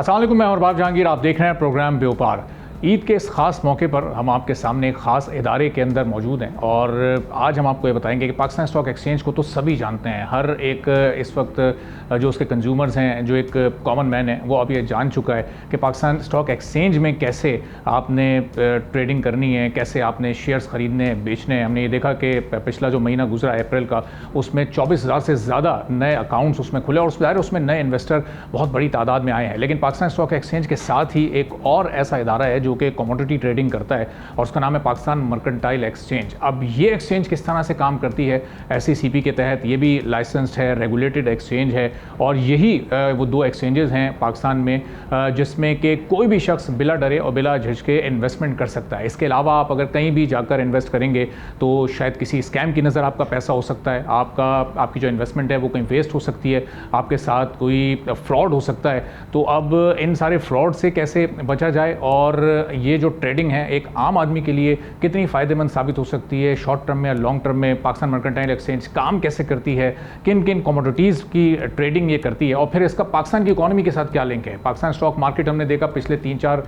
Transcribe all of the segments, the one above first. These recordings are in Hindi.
अस्सलाम वालेकुम, मैं अरबाब जहांगीर। आप देख रहे हैं प्रोग्राम बेवपार। ईद के इस ख़ास मौके पर हम आपके सामने एक ख़ास इदारे के अंदर मौजूद हैं और आज हम आपको ये बताएंगे कि पाकिस्तान स्टॉक एक्सचेंज को तो सभी जानते हैं। हर एक इस वक्त जो उसके कंज्यूमर्स हैं, जो एक कॉमन मैन है, वो अब ये जान चुका है कि पाकिस्तान स्टॉक एक्सचेंज में कैसे आपने ट्रेडिंग करनी है, कैसे आपने शेयर्स ख़रीदने बेचने हैं। हमने ये देखा कि पिछला जो महीना गुजरा अप्रैल का, उसमें 24,000 से ज़्यादा नए अकाउंट्स उसमें खुले और उसमें नए इन्वेस्टर बहुत बड़ी तादाद में आए हैं। लेकिन पाकिस्तान स्टॉक एक्सचेंज के साथ ही एक और ऐसा इदारा है जो कि कमोडिटी ट्रेडिंग करता है और उसका नाम है पाकिस्तान मर्केंटाइल एक्सचेंज। अब ये एक्सचेंज किस तरह से काम करती है, SECP के तहत ये भी लाइसेंस्ड है, रेगुलेटेड एक्सचेंज है और यही वो दो एक्सचेंजेस हैं पाकिस्तान में जिसमें कि कोई भी शख्स बिला डरे और बिला झिझके इन्वेस्टमेंट कर सकता है। इसके अलावा आप अगर कहीं भी जाकर इन्वेस्ट करेंगे तो शायद किसी स्कैम की नज़र आपका पैसा हो सकता है, आपकी जो इन्वेस्टमेंट है वो कहीं वेस्ट हो सकती है, आपके साथ कोई फ्रॉड हो सकता है। तो अब इन सारे फ्रॉड से कैसे बचा जाए और ये जो ट्रेडिंग है एक आम आदमी के लिए कितनी फ़ायदेमंद साबित हो सकती है शॉर्ट टर्म में या लॉन्ग टर्म में, पाकिस्तान मर्केंटाइल एक्सचेंज काम कैसे करती है, किन किन कमोडिटीज़ की ट्रेडिंग ये करती है और फिर इसका पाकिस्तान की इकॉनमी के साथ क्या लिंक है। पाकिस्तान स्टॉक मार्केट हमने देखा पिछले 3-4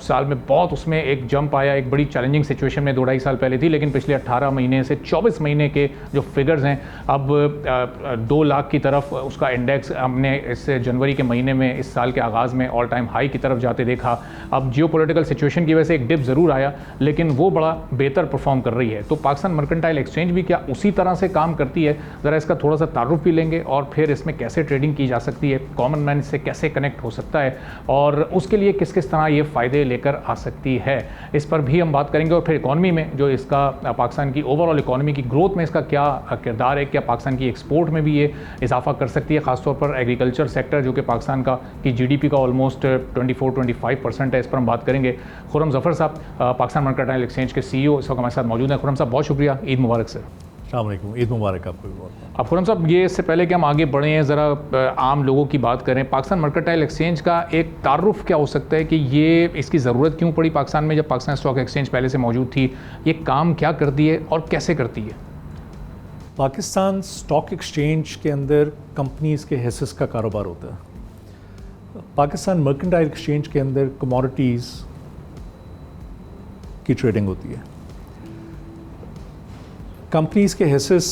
साल में बहुत उसमें एक जंप आया, एक बड़ी चैलेंजिंग सिचुएशन में 2-2.5 साल पहले थी, लेकिन पिछले 18 महीने से 24 महीने के जो फिगर्स हैं अब 2 लाख की तरफ उसका इंडेक्स हमने इस जनवरी के महीने में इस साल के आगाज़ में ऑल टाइम हाई की तरफ जाते देखा। अब जियोपॉलिटिकल सिचुएशन की वजह से एक डिप ज़रूर आया लेकिन वो बड़ा बेहतर परफॉर्म कर रही है। तो पाकिस्तान मर्केंटाइल एक्सचेंज भी क्या उसी तरह से काम करती है, ज़रा इसका थोड़ा सा तारुफ भी लेंगे और फिर इसमें कैसे ट्रेडिंग की जा सकती है, कॉमन मैन से कैसे कनेक्ट हो सकता है और उसके लिए किस किस तरह ये फ़ायदे लेकर आ सकती है, इस पर भी हम बात करेंगे। और फिर इकॉनमी में जो इसका पाकिस्तान की ओवरऑल इकॉनमी की ग्रोथ में इसका क्या किरदार है, क्या पाकिस्तान की एक्सपोर्ट में भी ये इजाफा कर सकती है, ख़ासतौर पर एग्रीकल्चर सेक्टर जो कि पाकिस्तान की GDP का ऑलमोस्ट 24-25% है, इस पर हम बात करेंगे। खुर्रम ज़फ़र साहब पाकिस्तान मर्केंटाइल एक्सचेंज के CEO इस वक्त हमारे साथ मौजूद हैं। खुर्रम साहब बहुत शुक्रिया, ईद मुबारक सर। अस्सलाम वालेकुम, ईद मुबारक आपको भी बहुत। अब खुर्रम साहब ये इससे पहले कि हम आगे बढ़े हैं ज़रा आम लोगों की बात करें, पाकिस्तान मर्केंटाइल एक्सचेंज का एक तारुफ क्या हो सकता है कि ये इसकी ज़रूरत क्यों पड़ी पाकिस्तान में जब पाकिस्तान स्टॉक एक्सचेंज पहले से मौजूद थी, ये काम क्या करती है और कैसे करती है। पाकिस्तान स्टॉक एक्सचेंज के अंदर कंपनीज़ के हिस्सेस का कारोबार होता है। पाकिस्तान मर्केंटाइल एक्सचेंज के अंदर कमोडिटीज़ की ट्रेडिंग होती है। कंपनीज़ के हिस्सेस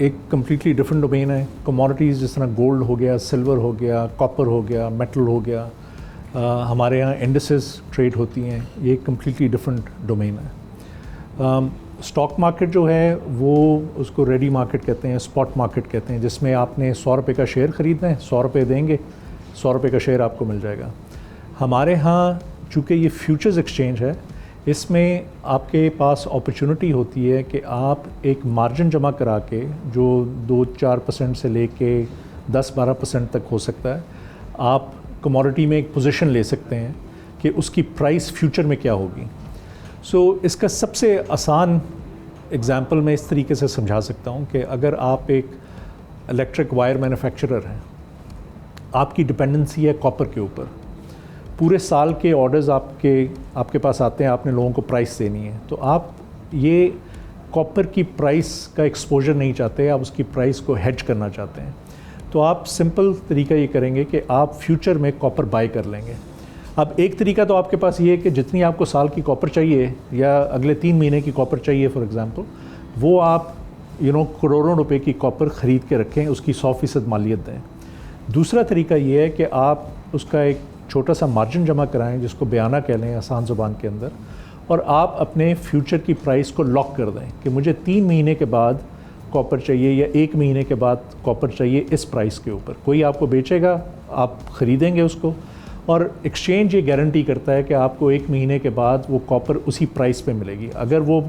एक कम्प्लीटली डिफरेंट डोमेन है। कमोडिटीज़ जिस तरह गोल्ड हो गया, सिल्वर हो गया, कॉपर हो गया, मेटल हो गया, हमारे यहाँ इंडिसेस ट्रेड होती हैं, ये एक कम्प्लीटली डिफरेंट डोमेन है। स्टॉक मार्केट जो है वो उसको रेडी मार्केट कहते हैं, स्पॉट मार्केट कहते हैं, जिसमें आपने 100 रुपये का शेयर ख़रीदना है, 100 रुपये देंगे, 100 रुपये का शेयर आपको मिल जाएगा। हमारे यहाँ चूँकि ये फ्यूचर्स एक्सचेंज है, इसमें आपके पास अपॉर्चुनिटी होती है कि आप एक मार्जिन जमा करा के जो 2-4% से लेके 10-12% तक हो सकता है, आप कमोडिटी में एक पोजीशन ले सकते हैं कि उसकी प्राइस फ्यूचर में क्या होगी। इसका सबसे आसान एग्जांपल मैं इस तरीके से समझा सकता हूँ कि अगर आप एक इलेक्ट्रिक वायर मैन्युफैक्चरर हैं, आपकी डिपेंडेंसी है कॉपर के ऊपर, पूरे साल के ऑर्डर्स आपके पास आते हैं, आपने लोगों को प्राइस देनी है, तो आप ये कॉपर की प्राइस का एक्सपोजर नहीं चाहते, आप उसकी प्राइस को हेज करना चाहते हैं। तो आप सिंपल तरीका ये करेंगे कि आप फ्यूचर में कॉपर बाय कर लेंगे। अब एक तरीका तो आपके पास ये है कि जितनी आपको साल की कॉपर चाहिए या अगले 3 महीने की कॉपर चाहिए फॉर एग्ज़ाम्पल, वो आप करोड़ों रुपए की कॉपर ख़रीद के रखें, उसकी 100% मालियत दें। दूसरा तरीका ये है कि आप उसका एक छोटा सा मार्जिन जमा कराएं, जिसको बयाना कह लें आसान ज़ुबान के अंदर, और आप अपने फ्यूचर की प्राइस को लॉक कर दें कि मुझे 3 महीने के बाद कॉपर चाहिए या 1 महीने के बाद कॉपर चाहिए इस प्राइस के ऊपर। कोई आपको बेचेगा, आप ख़रीदेंगे उसको, और एक्सचेंज ये गारंटी करता है कि आपको 1 महीने के बाद वो कॉपर उसी प्राइस पे मिलेगी। अगर वो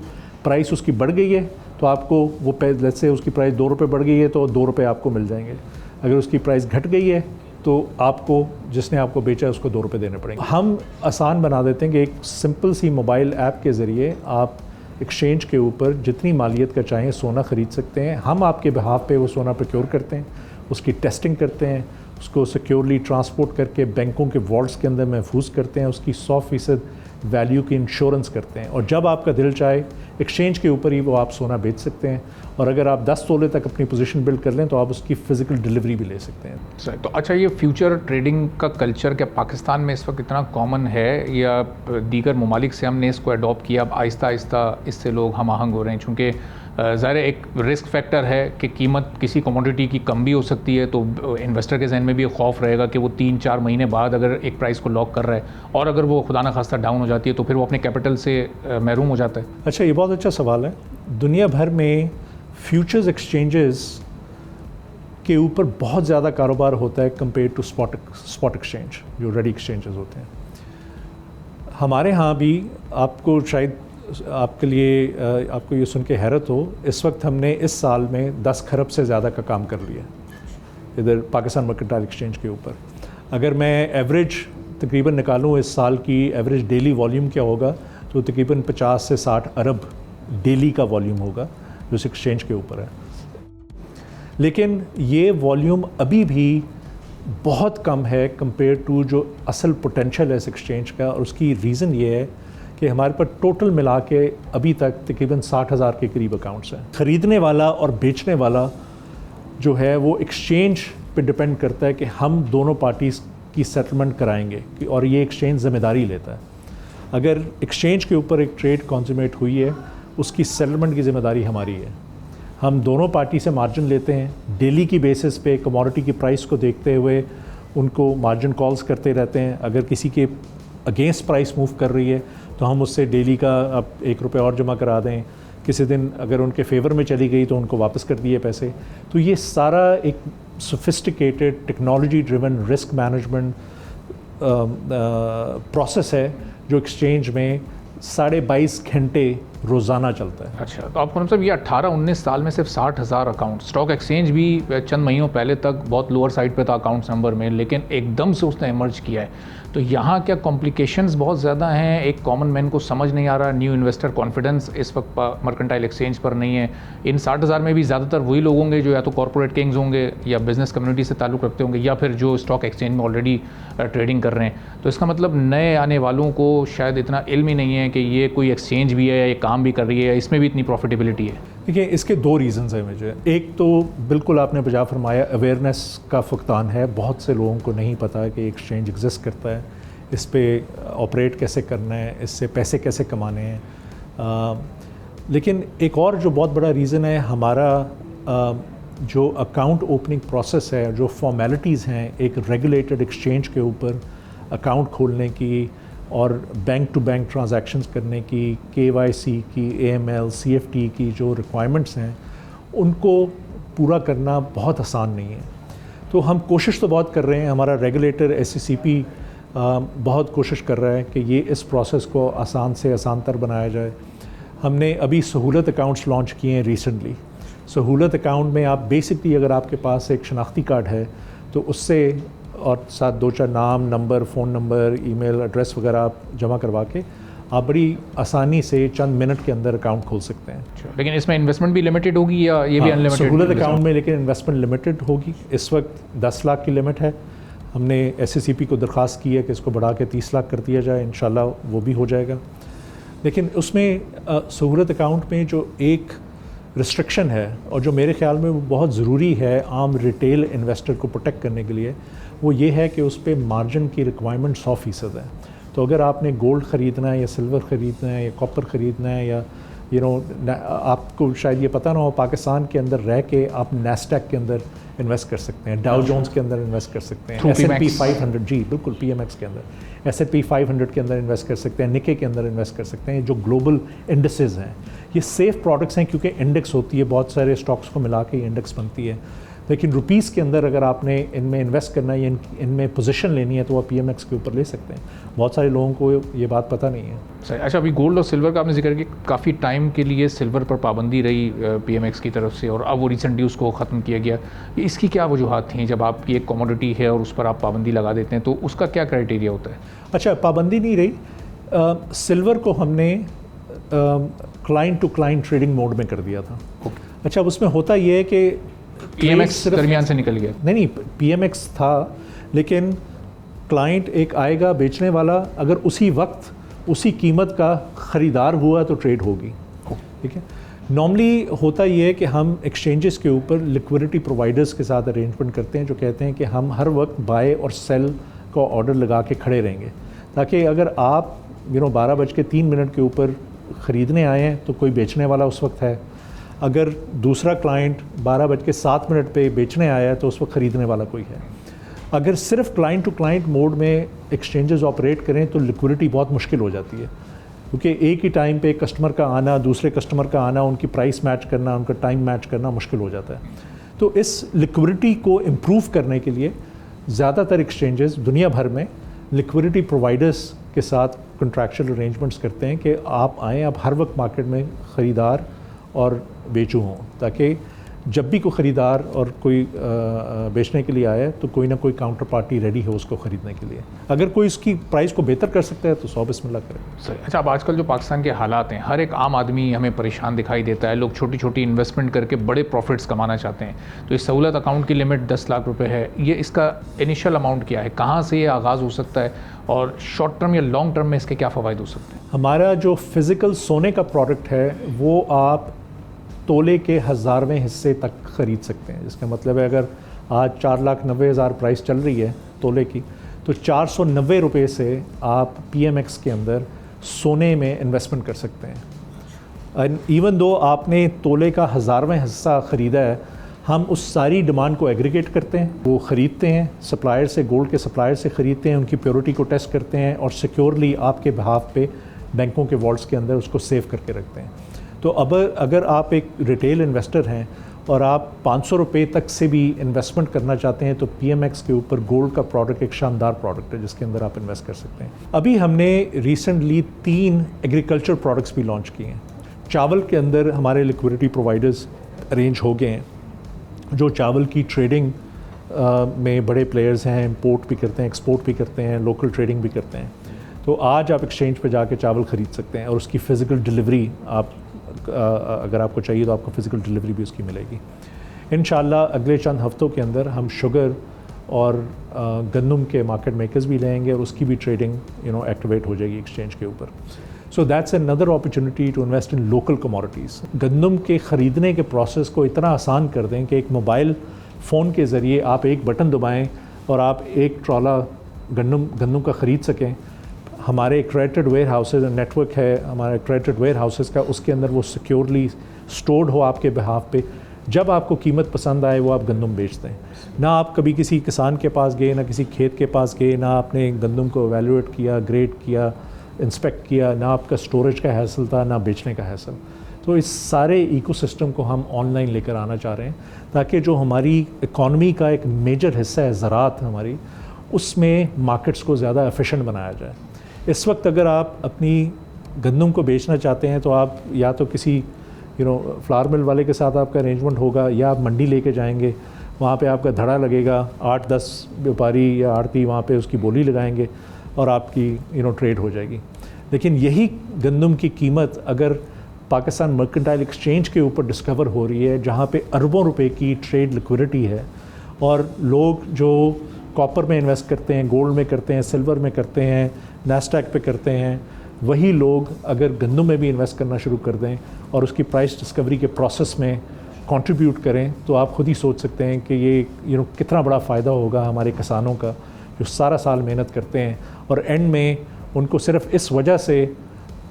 प्राइस उसकी बढ़ गई है तो आपको वो लेट्स से उसकी प्राइस 2 रुपये बढ़ गई है तो 2 रुपये आपको मिल जाएंगे। अगर उसकी प्राइस घट गई है तो आपको, जिसने आपको बेचा है, उसको 2 रुपये देने पड़ेंगे। हम आसान बना देते हैं कि एक सिंपल सी मोबाइल ऐप के ज़रिए आप एक्सचेंज के ऊपर जितनी मालियत का चाहें सोना ख़रीद सकते हैं। हम आपके बिहाफ पे वो सोना प्रोक्योर करते हैं, उसकी टेस्टिंग करते हैं, उसको सिक्योरली ट्रांसपोर्ट करके बैंकों के वॉल्ट्स के अंदर महफूज करते हैं, उसकी 100% वैल्यू की इंश्योरेंस करते हैं, और जब आपका दिल चाहे एक्सचेंज के ऊपर ही वो आप सोना बेच सकते हैं, और अगर आप 10 तोले तक अपनी पोजीशन बिल्ड कर लें तो आप उसकी फ़िज़िकल डिलीवरी भी ले सकते हैं। सही। तो अच्छा, ये फ्यूचर ट्रेडिंग का कल्चर क्या पाकिस्तान में इस वक्त इतना कॉमन है, या दीगर ममालिक से हमने इसको अडॉप्ट किया, अब आहिस्ता आहिस्ता इससे लोग हम आहंग हो रहे हैं? चूँकि ज़ाहिर एक रिस्क फैक्टर है कि कीमत किसी कमोडिटी की कम भी हो सकती है, तो इन्वेस्टर के जहन में भी खौफ रहेगा कि वो 3-4 महीने बाद अगर एक प्राइस को लॉक कर रहा है और अगर वो खुदा न खास्ता डाउन हो जाती है तो फिर वो अपने कैपिटल से महरूम हो जाता है। अच्छा, ये बहुत अच्छा सवाल है। दुनिया भर में फ्यूचर्स एक्सचेंजेस के ऊपर बहुत ज़्यादा कारोबार होता है कंपेयर टू स्पॉट एक्सचेंज, जो रेडी एक्सचेंजेस होते हैं। हमारे यहाँ भी आपको शायद आपके लिए आपको ये सुन के हैरत हो, इस वक्त हमने इस साल में 10 खरब से ज़्यादा का काम कर लिया इधर पाकिस्तान मर्केंटाइल एक्सचेंज के ऊपर। अगर मैं एवरेज तकरीबन निकालूँ इस साल की एवरेज डेली वॉल्यूम क्या होगा, तो तकरीबन 50 से 60 अरब डेली का वॉल्यूम होगा जो इस एक्सचेंज के ऊपर है। लेकिन ये वॉल्यूम अभी भी बहुत कम है कंपेयर टू जो असल पोटेंशियल है इस एक्सचेंज का, और उसकी रीज़न ये है कि हमारे पास टोटल मिला के अभी तक तकरीबन 60,000 के करीब अकाउंट्स हैं। ख़रीदने वाला और बेचने वाला जो है वो एक्सचेंज पे डिपेंड करता है कि हम दोनों पार्टीज़ की सेटलमेंट कराएंगे, और ये एक्सचेंज ज़िम्मेदारी लेता है। अगर एक्सचेंज के ऊपर एक ट्रेड कॉन्सुमेट हुई है, उसकी सेटलमेंट की ज़िम्मेदारी हमारी है। हम दोनों पार्टी से मार्जिन लेते हैं, डेली की बेसिस पे कमोडिटी की प्राइस को देखते हुए उनको मार्जिन कॉल्स करते रहते हैं। अगर किसी के अगेंस्ट प्राइस मूव कर रही है तो हम उससे डेली का आप 1 रुपये और जमा करा दें। किसी दिन अगर उनके फेवर में चली गई तो उनको वापस कर दिए पैसे। तो ये सारा एक sophisticated technology driven risk management process है जो एक्सचेंज में 22.5 घंटे रोज़ाना चलता है। अच्छा, तो आपको मतलब ये 18-19 साल में सिर्फ 60,000 अकाउंट, स्टॉक एक्सचेंज भी चंद महीनों पहले तक बहुत लोअर साइड पे था अकाउंट्स नंबर में, लेकिन एकदम से उसने इमर्ज किया है। तो यहाँ क्या कॉम्प्लिकेशंस बहुत ज़्यादा हैं, एक कॉमन मैन को समझ नहीं आ रहा, न्यू इन्वेस्टर कॉन्फिडेंस इस वक्त मर्केंटाइल एक्सचेंज पर नहीं है। इन 60,000 में भी ज़्यादातर वही लोग होंगे जो या तो कॉर्पोरेट किंग्स होंगे या बिज़नेस कम्युनिटी से ताल्लुक़ रखते होंगे, या फिर जो स्टॉक एक्सचेंज में ऑलरेडी ट्रेडिंग कर रहे हैं। तो इसका मतलब नए आने वालों को शायद इतना इल्म ही नहीं है कि ये कोई एक्सचेंज भी है या ये काम भी कर रही है, इसमें भी इतनी प्रॉफिटेबिलिटी है। देखिए, इसके 2 रीज़न्स हैं मुझे। एक तो बिल्कुल आपने बजा फरमाया, अवेयरनेस का फुकतान है। बहुत से लोगों को नहीं पता है कि एक्सचेंज एग्जिस्ट करता है, इस पे ऑपरेट कैसे करना है, इससे पैसे कैसे कमाने हैं। लेकिन एक और जो बहुत बड़ा रीज़न है, हमारा जो अकाउंट ओपनिंग प्रोसेस है, जो फॉर्मेलिटीज़ हैं एक रेगुलेटेड एक्सचेंज के ऊपर अकाउंट खोलने की और बैंक टू बैंक ट्रांजैक्शंस करने की, KYC की, AML, CFT की जो रिक्वायरमेंट्स हैं उनको पूरा करना बहुत आसान नहीं है। तो हम कोशिश तो बहुत कर रहे हैं, हमारा रेगुलेटर SCCP बहुत कोशिश कर रहा है कि ये इस प्रोसेस को आसान से आसान तर बनाया जाए। हमने अभी सहूलत अकाउंट्स लॉन्च किए हैं रिसेंटली। सहूलत अकाउंट में आप बेसिकली अगर आपके पास एक शनाख्ती कार्ड है तो उससे और साथ 2-4 नाम, number, phone number, email address वगैरह आप जमा करवा के आप बड़ी आसानी से चंद मिनट के अंदर अकाउंट खोल सकते हैं। लेकिन इसमें इन्वेस्टमेंट भी लिमिटेड होगी या ये भी अनलिमिटेड? सहूलत अकाउंट में लेकिन इन्वेस्टमेंट लिमिटेड होगी। इस वक्त 10 लाख की लिमिट है। हमने SCCP को दरख्वास्त की है कि इसको बढ़ा के 30 लाख कर दिया जाए, इंशाल्लाह वो भी हो जाएगा। लेकिन उसमें सहूलत अकाउंट में जो एक रिस्ट्रिक्शन है और जो मेरे ख़्याल में वो बहुत ज़रूरी है आम रिटेल इन्वेस्टर को प्रोटेक्ट करने के लिए, वो ये है कि उस पर मार्जिन की रिक्वायरमेंट 100% है। तो अगर आपने गोल्ड ख़रीदना है या सिल्वर ख़रीदना है या कॉपर ख़रीदना है या आपको शायद ये पता ना हो, पाकिस्तान के अंदर रह के आप नैस्डैक के अंदर इन्वेस्ट कर सकते हैं, डाउ जोन्स के अंदर इन्वेस्ट कर सकते हैं, S&P 500, जी बिल्कुल, PMX के अंदर, S&P 500 के अंदर इन्वेस्ट कर सकते हैं, निके के अंदर इन्वेस्ट कर सकते हैं। जो ग्लोबल इंडेक्सेस हैं ये सेफ़ प्रोडक्ट्स हैं क्योंकि इंडेक्स होती है, बहुत सारे स्टॉक्स को मिला के इंडेक्स बनती है। लेकिन रुपीस के अंदर अगर आपने इनमें इन्वेस्ट करना है या इनमें पोजीशन लेनी है तो आप PMX के ऊपर ले सकते हैं। बहुत सारे लोगों को ये बात पता नहीं है। सही। अच्छा, अभी गोल्ड और सिल्वर का आपने जिक्र किया, काफ़ी टाइम के लिए सिल्वर पर पाबंदी रही PMX की तरफ से और अब वो रिसेंटली उसको ख़त्म किया गया। इसकी क्या वजूहत थी? जब आपकी एक कमोडिटी है और उस पर आप पाबंदी लगा देते हैं तो उसका क्या क्राइटेरिया होता है? अच्छा, पाबंदी नहीं रही। सिल्वर को हमने client to client trading mode में कर दिया था। अच्छा, उसमें होता ये है कि PMX दरमियान से निकल गया? नहीं, PMX था, लेकिन क्लाइंट एक आएगा बेचने वाला, अगर उसी वक्त उसी कीमत का ख़रीदार हुआ तो ट्रेड होगी, ठीक है। नॉर्मली होता ये है कि हम एक्सचेंजेस के ऊपर लिक्विडिटी प्रोवाइडर्स के साथ अरेंजमेंट करते हैं, जो कहते हैं कि हम हर वक्त बाय और सेल का ऑर्डर लगा के खड़े रहेंगे, ताकि अगर आप 12:03 के ऊपर ख़रीदने आए हैं तो कोई बेचने वाला उस वक्त है, अगर दूसरा क्लाइंट 12:07 पे बेचने आया है तो उस वक्त ख़रीदने वाला कोई है। अगर सिर्फ क्लाइंट टू क्लाइंट मोड में एक्सचेंजेस ऑपरेट करें तो लिक्विडिटी बहुत मुश्किल हो जाती है, क्योंकि एक ही टाइम पे कस्टमर का आना, दूसरे कस्टमर का आना, उनकी प्राइस मैच करना, उनका टाइम मैच करना मुश्किल हो जाता है। तो इस लिक्विडिटी को इम्प्रूव करने के लिए ज़्यादातर एक्सचेंजेस दुनिया भर में लिक्विडिटी प्रोवाइडर्स के साथ कॉन्ट्रैक्चुअल अरेंजमेंट्स करते हैं कि आप आएँ, आप हर वक्त मार्केट में ख़रीदार और बेचू हों, ताकि जब भी कोई ख़रीदार और कोई बेचने के लिए आए तो कोई ना कोई काउंटर पार्टी रेडी हो उसको ख़रीदने के लिए। अगर कोई इसकी प्राइस को बेहतर कर सकता है तो 100 बिस्मिल्लाह करें। सही। अच्छा, अब आजकल जो पाकिस्तान के हालात हैं, हर एक आम आदमी हमें परेशान दिखाई देता है। लोग छोटी छोटी इन्वेस्टमेंट करके बड़े प्रॉफिट्स कमाना चाहते हैं। तो इस सहूलत अकाउंट की लिमिट 10 लाख रुपये है, ये इसका इनिशियल अमाउंट क्या है, कहाँ से ये आगाज़ हो सकता है, और शॉर्ट टर्म या लॉन्ग टर्म में इसके क्या फ़वाइद हो सकते हैं? हमारा जो फिज़िकल सोने का प्रोडक्ट है वो आप तोले के 1000वें हिस्से तक ख़रीद सकते हैं। जिसका मतलब है अगर आज 4,90,000 प्राइस चल रही है तोले की, तो 490 रुपये से आप PMX के अंदर सोने में इन्वेस्टमेंट कर सकते हैं। एंड इवन दो आपने तोले का 1000वां हिस्सा ख़रीदा है, हम उस सारी डिमांड को एग्रीगेट करते हैं, वो ख़रीदते हैं सप्लायर से, गोल्ड के सप्लायर से ख़रीदते हैं, उनकी प्योरिटी को टेस्ट करते हैं और सिक्योरली आपके बिहाफ पे बैंकों के वॉल्ट्स के अंदर उसको सेव करके रखते हैं। तो अब अगर आप एक रिटेल इन्वेस्टर हैं और आप 500 रुपये तक से भी इन्वेस्टमेंट करना चाहते हैं तो PMX के ऊपर गोल्ड का प्रोडक्ट एक शानदार प्रोडक्ट है जिसके अंदर आप इन्वेस्ट कर सकते हैं। अभी हमने रिसेंटली 3 एग्रीकल्चर प्रोडक्ट्स भी लॉन्च किए हैं। चावल के अंदर हमारे लिक्विडिटी प्रोवाइडर्स अरेंज हो गए हैं, जो चावल की ट्रेडिंग में बड़े प्लेयर्स हैं, इंपोर्ट भी करते हैं, एक्सपोर्ट भी करते हैं, लोकल ट्रेडिंग भी करते हैं। तो आज आप एक्सचेंज पे जाके चावल ख़रीद सकते हैं और उसकी फ़िज़िकल डिलीवरी आप अगर आपको चाहिए तो आपको फ़िज़िकल डिलीवरी भी उसकी मिलेगी। इंशाल्लाह अगले चंद हफ्तों के अंदर हम शुगर और गंदम के मार्केट मेकर्स भी लेंगे और उसकी भी ट्रेडिंग एक्टिवेट हो जाएगी एक्सचेंज के ऊपर। So that's another opportunity to invest in local commodities. गंदम के ख़रीदने के प्रोसेस को इतना आसान कर दें कि एक मोबाइल फ़ोन के ज़रिए आप एक बटन दबाएं और आप एक ट्रॉला गंदम का ख़रीद सकें। हमारे क्रेडिटेड वेयर हाउसेज नेटवर्क है हमारे क्रेडिटेड वेयर हाउसेज का, उसके अंदर वो सिक्योरली स्टोर्ड हो आपके बिहाफ पे। जब आपको कीमत पसंद आए वो आप गंदम बेचते हैं, ना आप कभी किसी किसान के पास गए, ना किसी खेत के पास गए, ना आपने गंदम को एवेल्यूएट किया, ग्रेड किया, इंस्पेक्ट किया, ना आपका स्टोरेज का हैसल था, ना बेचने का हैसल। तो इस सारे इकोसिस्टम को हम ऑनलाइन लेकर आना चाह रहे हैं ताकि जो हमारी इकॉनमी का एक मेजर हिस्सा है ज़राअत हमारी, उसमें मार्केट्स को ज़्यादा एफिशिएंट बनाया जाए। इस वक्त अगर आप अपनी गंदम को बेचना चाहते हैं तो आप या तो किसी फ्लावर मिल वाले के साथ आपका अरेंजमेंट होगा, या आप मंडी लेके जाएंगे, वहाँ पे आपका धड़ा लगेगा, 8-10 व्यापारी या आड़ती वहाँ पे उसकी बोली लगाएंगे और आपकी ट्रेड हो जाएगी। लेकिन यही गंदम की कीमत अगर पाकिस्तान मर्केंटाइल एक्सचेंज के ऊपर डिस्कवर हो रही है, जहाँ पे अरबों रुपए की ट्रेड लिक्विडिटी है, और लोग जो कॉपर में इन्वेस्ट करते हैं, गोल्ड में करते हैं, सिल्वर में करते हैं, नैस्डैक पे करते हैं, वही लोग अगर गंदम में भी इन्वेस्ट करना शुरू कर दें और उसकी प्राइस डिस्कवरी के प्रोसेस में कंट्रीब्यूट करें, तो आप खुद ही सोच सकते हैं कि ये कितना बड़ा फ़ायदा होगा हमारे किसानों का, जो सारा साल मेहनत करते हैं और एंड में उनको सिर्फ इस वजह से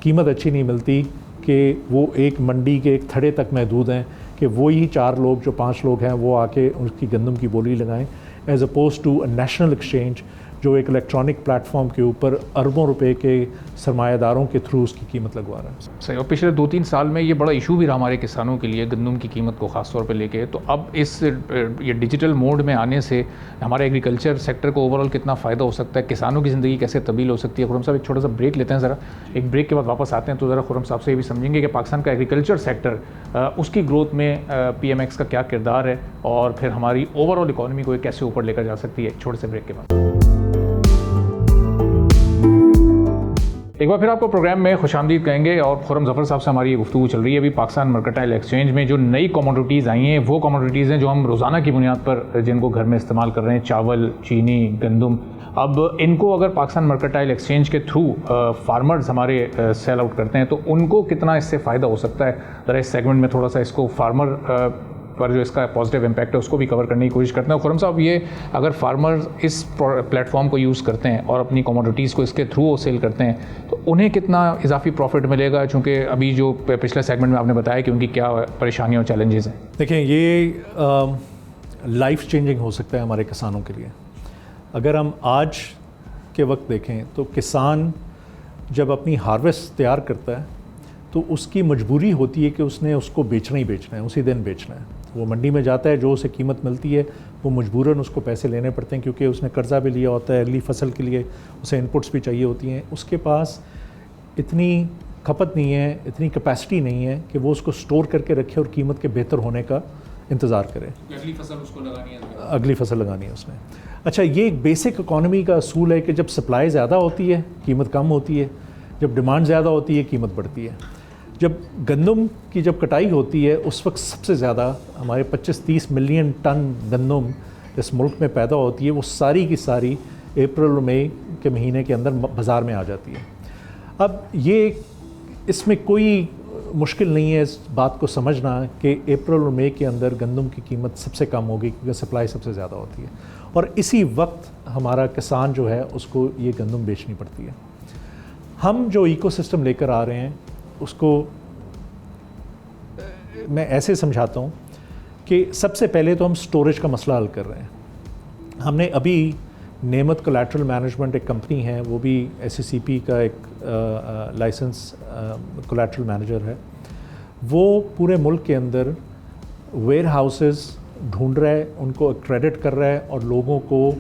कीमत अच्छी नहीं मिलती कि वो एक मंडी के एक थड़े तक महदूद हैं कि वो ही 4 लोग जो 5 लोग हैं वो आके उसकी गंदम की बोली लगाएं, as opposed to a national exchange जो एक इलेक्ट्रॉनिक प्लेटफॉर्म के ऊपर अरबों रुपए के सरमायादारों के थ्रू उसकी कीमत लगवा रहा है। सही। और पिछले 2-3 साल में ये बड़ा इशू भी रहा हमारे किसानों के लिए, गंदम की कीमत को ख़ास तौर पे लेके। तो अब इस ये डिजिटल मोड में आने से हमारे एग्रीकल्चर सेक्टर को ओवरऑल कितना फ़ायदा हो सकता है, किसानों की ज़िंदगी कैसे तब्दील हो सकती है। खुर्रम साहब एक छोटा सा ब्रेक लेते हैं ज़रा, एक ब्रेक के बाद वापस आते हैं तो ज़रा खुर्रम साहब से ये भी समझेंगे कि पाकिस्तान का एग्रीकल्चर सेक्टर उसकी ग्रोथ में PMX का क्या किरदार है और फिर हमारी ओवरऑल इकॉनमी को कैसे ऊपर लेकर जा सकती है। एक छोटे से ब्रेक के बाद एक बार फिर आपको प्रोग्राम में खुशामदीद कहेंगे और खुर्रम ज़फ़र साहब से हमारी ये गुफ्तगू चल रही है। अभी पाकिस्तान मर्केंटाइल एक्सचेंज में जो नई कमोडिटीज़ आई हैं वो कमोडिटीज़ हैं जो हम रोज़ाना की बुनियाद पर जिनको घर में इस्तेमाल कर रहे हैं, चावल, चीनी, गंदम। अब इनको अगर पाकिस्तान मर्केंटाइल एक्सचेंज के थ्रू फार्मर्स हमारे सेल आउट करते हैं तो उनको कितना इससे फ़ायदा हो सकता है? ज़रा इस सेगमेंट में थोड़ा सा इसको फार्मर पर जो इसका पॉजिटिव इम्पैक्ट है उसको भी कवर करने की कोशिश करते हैं। खुर्रम साहब, ये अगर फार्मर्स इस प्लेटफॉर्म को यूज़ करते हैं और अपनी कमोडिटीज़ को इसके थ्रू सेल करते हैं तो उन्हें कितना इजाफी प्रॉफिट मिलेगा? चूँकि अभी जो पिछले सेगमेंट में आपने बताया कि उनकी क्या परेशानियाँ और चैलेंजेस हैं। देखें, ये लाइफ चेंजिंग हो सकता है हमारे किसानों के लिए। अगर हम आज के वक्त देखें तो किसान जब अपनी हार्वेस्ट तैयार करता है तो उसकी मजबूरी होती है कि उसने उसको बेचना ही बेचना है, उसी दिन बेचना है। वो मंडी में जाता है, जो उसे कीमत मिलती है वो मजबूरन उसको पैसे लेने पड़ते हैं क्योंकि उसने कर्ज़ा भी लिया होता है, अगली फसल के लिए उसे इनपुट्स भी चाहिए होती हैं। उसके पास इतनी खपत नहीं है, इतनी कैपेसिटी नहीं है कि वो उसको स्टोर करके रखे और कीमत के बेहतर होने का इंतज़ार करे। अगली फसल उसको लगानी है, अगली फसल लगानी है उसने। अच्छा, ये एक बेसिक इकॉनमी का असूल है कि जब सप्लाई ज़्यादा होती है कीमत कम होती है, जब डिमांड ज़्यादा होती है कीमत बढ़ती है। जब गंदम की जब कटाई होती है उस वक्त सबसे ज़्यादा हमारे 25-30 मिलियन टन गंदम इस मुल्क में पैदा होती है। वो सारी की सारी अप्रैल और मई के महीने के अंदर बाज़ार में आ जाती है। अब ये इसमें कोई मुश्किल नहीं है इस बात को समझना कि अप्रैल और मई के अंदर गंदम की कीमत सबसे कम होगी क्योंकि सप्लाई सबसे ज़्यादा होती है और इसी वक्त हमारा किसान जो है उसको ये गंदम बेचनी पड़ती है। हम जो इकोसिस्टम लेकर आ रहे हैं उसको मैं ऐसे समझाता हूँ कि सबसे पहले तो हम स्टोरेज का मसला हल कर रहे हैं। हमने अभी नेमत कोलैटरल मैनेजमेंट एक कंपनी है, वो भी SCCP का एक लाइसेंस कोलैटरल मैनेजर है। वो पूरे मुल्क के अंदर वेयर हाउसेस ढूंढ रहा है, उनको क्रेडिट कर रहा है और लोगों को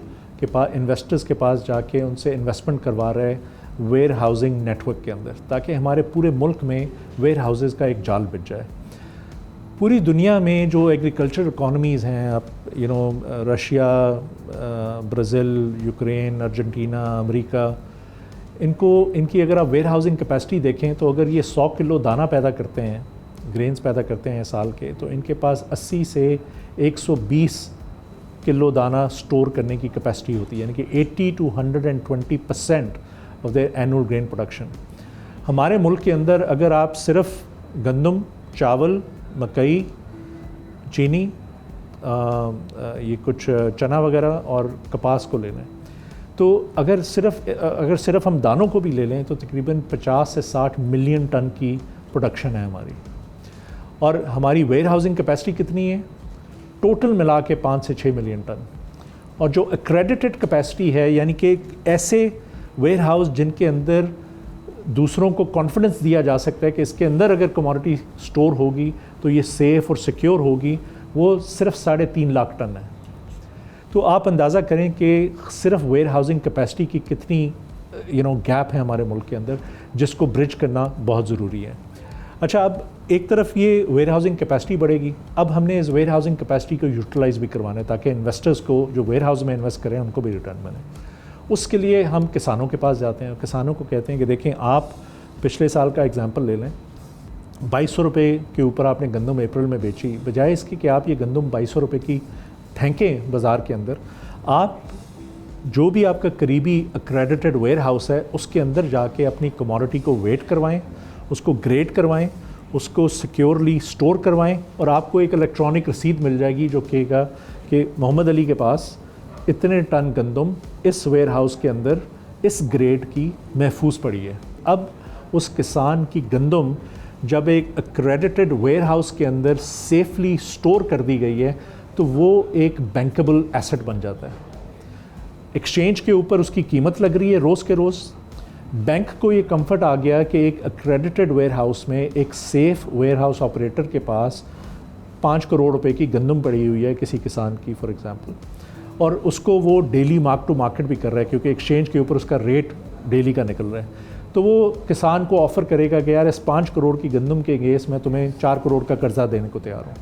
के पास इन्वेस्टर्स के पास जाके उनसे इन्वेस्टमेंट करवा रहा है वेयर हाउसिंग नेटवर्क के अंदर, ताकि हमारे पूरे मुल्क में वेयर हाउसेस का एक जाल बिछ जाए। पूरी दुनिया में जो एग्रीकल्चर इकोनॉमीज़ हैं, आप Russia, Brazil, Ukraine, Argentina, America, इनकी अगर आप वेयर हाउसिंग कैपेसिटी देखें तो अगर ये 100 किलो दाना पैदा करते हैं, ग्रेन्स पैदा करते हैं साल के, तो इनके पास 80 से 120 किलो दाना स्टोर करने की कैपेसिटी होती है, यानी कि 80 to 120% of their annual grain production. हमारे मुल्क के अंदर अगर आप सिर्फ गंदम, चावल, मकई, चीनी, ये कुछ चना वगैरह और कपास को ले लें तो अगर सिर्फ हम दानों को भी ले लें तो तकरीबन 50 से 60 मिलियन टन की प्रोडक्शन है हमारी। और हमारी वेयर हाउसिंग कैपेसिटी कितनी है? टोटल मिला के 5 से 6 मिलियन टन। और जो एक्रेडिटेड कैपेसिटी है, यानी कि ऐसे वेयर हाउस जिनके अंदर दूसरों को कॉन्फिडेंस दिया जा सकता है कि इसके अंदर अगर कमोडिटी स्टोर होगी तो ये सेफ़ और सिक्योर होगी, वो सिर्फ 3.5 लाख टन है। तो आप अंदाज़ा करें कि सिर्फ वेयर हाउसिंग कैपेसिटी की कितनी गैप है हमारे मुल्क के अंदर, जिसको ब्रिज करना बहुत ज़रूरी है। अच्छा, अब एक तरफ ये वेयर हाउसिंग कैपेसिटी बढ़ेगी, अब हमने इस वेयर हाउसिंग कैपेसिटी को यूटिलाइज़ भी करवाना है ताकि इन्वेस्टर्स को जो वेयर हाउस में इन्वेस्ट करें उनको भी रिटर्न मिले। उसके लिए हम किसानों के पास जाते हैं और किसानों को कहते हैं कि देखें, आप पिछले साल का एग्जांपल ले लें, 2200 रुपये के ऊपर आपने गंदम अप्रैल में बेची, बजाय इसके कि आप ये गंदम 2200 रुपये की फेंकें बाज़ार के अंदर, आप जो भी आपका करीबी एक्रेडिटेड वेयर हाउस है उसके अंदर जाके अपनी कमोडिटी को वेट करवाएं, उसको ग्रेड करवाएं, उसको सिक्योरली स्टोर करवाएं और आपको एक इलेक्ट्रॉनिक रसीद मिल जाएगी जो कहेगा कि मोहम्मद अली के पास इतने टन गंदम इस वेयर हाउस के अंदर इस ग्रेड की महफूज पड़ी है। अब उस किसान की गंदम जब एक एक्रेडिटेड वेयर हाउस के अंदर सेफली स्टोर कर दी गई है तो वो एक बैंकेबल एसेट बन जाता है। एक्सचेंज के ऊपर उसकी कीमत लग रही है रोज़ के रोज़। बैंक को ये कंफर्ट आ गया कि एक एक्रेडिटेड वेयर हाउस में एक सेफ़ वेयर हाउस ऑपरेटर के पास 5 करोड़ रुपए की गंदम पड़ी हुई है किसी किसान की फॉर एग्ज़ाम्पल, और उसको वो डेली मार्क टू मार्केट भी कर रहा है क्योंकि एक्सचेंज के ऊपर उसका रेट डेली का निकल रहा है। तो वो किसान को ऑफ़र करेगा कि यार इस 5 करोड़ की गंदम के अगेंस्ट मैं तुम्हें 4 करोड़ का कर्ज़ा देने को तैयार हूँ,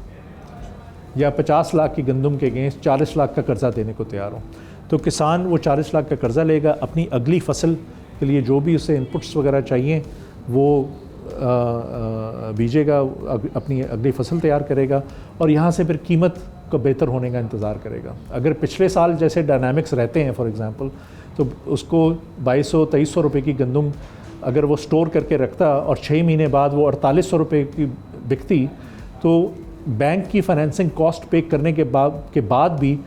या 50 लाख की गंदम के अगेंस्ट 40 लाख का कर्ज़ा देने को तैयार हूँ। तो किसान वो 40 लाख का कर्ज़ा लेगा, अपनी अगली फसल के लिए जो भी उसे इनपुट्स वगैरह चाहिए वो बीजेगा, अपनी अगली फसल तैयार करेगा और यहाँ से फिर कीमत को बेहतर होने का इंतज़ार करेगा। अगर पिछले साल जैसे डायनामिक्स रहते हैं फॉर एग्ज़ाम्पल, तो उसको 2200-2300 रुपये की गंदम अगर वो स्टोर करके रखता और 6 महीने बाद वो 4800 रुपये की बिकती, तो बैंक की फाइनेंसिंग कॉस्ट पे करने के बाद भी,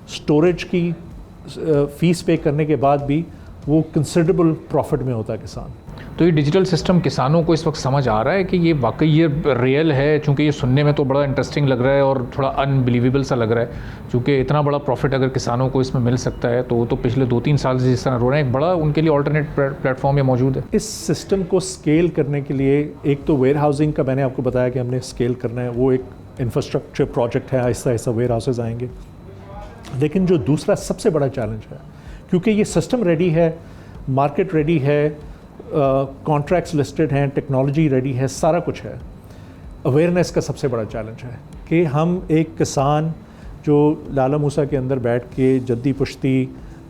स्टोरेज की फ़ीस पे करने के बाद भी वो कंसिडरेबल प्रॉफिट में होता है किसान। तो ये डिजिटल सिस्टम किसानों को इस वक्त समझ आ रहा है कि ये वाकई ये रियल है, चूँकि ये सुनने में तो बड़ा इंटरेस्टिंग लग रहा है और थोड़ा अनबिलीवेबल सा लग रहा है, क्योंकि इतना बड़ा प्रॉफिट अगर किसानों को इसमें मिल सकता है तो वो तो पिछले 2-3 साल से जिस तरह रो रहे हैं, एक बड़ा उनके लिए ऑल्टरनेट प्लेटफॉर्म ये मौजूद है। इस सिस्टम को स्केल करने के लिए एक तो वेयर हाउसिंग का मैंने आपको बताया कि हमने स्केल करना है, वो एक इंफ्रास्ट्रक्चर प्रोजेक्ट है, आहिस्ता आहिस्ता वेयर हाउसेज आएंगे। लेकिन जो दूसरा सबसे बड़ा चैलेंज है, क्योंकि ये सिस्टम रेडी है, मार्केट रेडी है, कॉन्ट्रैक्ट्स लिस्टेड हैं, टेक्नोलॉजी रेडी है, सारा कुछ है, अवेयरनेस का सबसे बड़ा चैलेंज है कि हम एक किसान जो लाला मूसा के अंदर बैठ के जद्दी पुश्ती